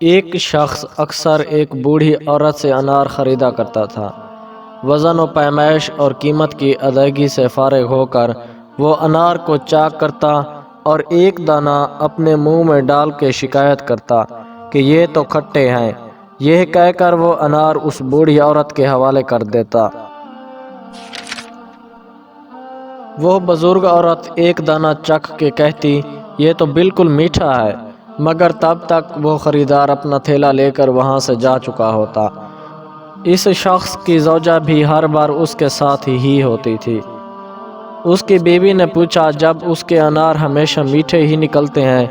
ایک شخص اکثر ایک بوڑھی عورت سے انار خریدا کرتا تھا۔ وزن و پیمائش اور قیمت کی ادائیگی سے فارغ ہو کر وہ انار کو چاک کرتا اور ایک دانہ اپنے منہ میں ڈال کے شکایت کرتا کہ یہ تو کھٹے ہیں۔ یہ کہہ کر وہ انار اس بوڑھی عورت کے حوالے کر دیتا۔ وہ بزرگ عورت ایک دانہ چکھ کے کہتی، یہ تو بالکل میٹھا ہے، مگر تب تک وہ خریدار اپنا تھیلا لے کر وہاں سے جا چکا ہوتا۔ اس شخص کی زوجہ بھی ہر بار اس کے ساتھ ہی ہوتی تھی۔ اس کی بیوی نے پوچھا، جب اس کے انار ہمیشہ میٹھے ہی نکلتے ہیں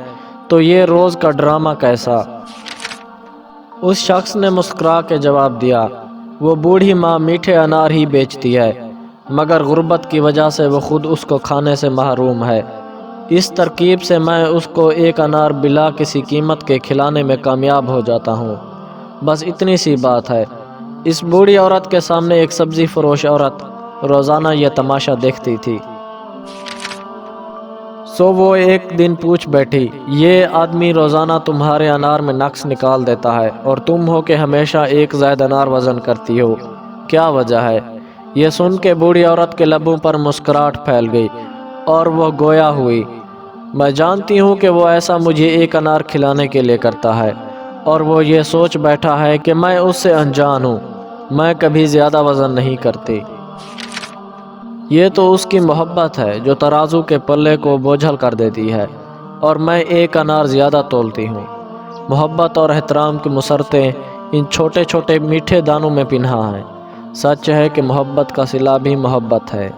تو یہ روز کا ڈرامہ کیسا؟ اس شخص نے مسکرا کے جواب دیا، وہ بوڑھی ماں میٹھے انار ہی بیچتی ہے، مگر غربت کی وجہ سے وہ خود اس کو کھانے سے محروم ہے۔ اس ترکیب سے میں اس کو ایک انار بلا کسی قیمت کے کھلانے میں کامیاب ہو جاتا ہوں۔ بس اتنی سی بات ہے۔ اس بوڑھی عورت کے سامنے ایک سبزی فروش عورت روزانہ یہ تماشا دیکھتی تھی۔ سو وہ ایک دن پوچھ بیٹھی، یہ آدمی روزانہ تمہارے انار میں نقص نکال دیتا ہے اور تم ہو کہ ہمیشہ ایک زائد انار وزن کرتی ہو، کیا وجہ ہے؟ یہ سن کے بوڑھی عورت کے لبوں پر مسکراہٹ پھیل گئی اور وہ گویا ہوئی، میں جانتی ہوں کہ وہ ایسا مجھے ایک انار کھلانے کے لیے کرتا ہے، اور وہ یہ سوچ بیٹھا ہے کہ میں اس سے انجان ہوں، میں کبھی زیادہ وزن نہیں کرتی۔ یہ تو اس کی محبت ہے جو ترازو کے پلے کو بوجھل کر دیتی ہے، اور میں ایک انار زیادہ تولتی ہوں۔ محبت اور احترام کی مسرتیں ان چھوٹے چھوٹے میٹھے دانوں میں پنہاں ہیں۔ سچ ہے کہ محبت کا صلہ بھی محبت ہے۔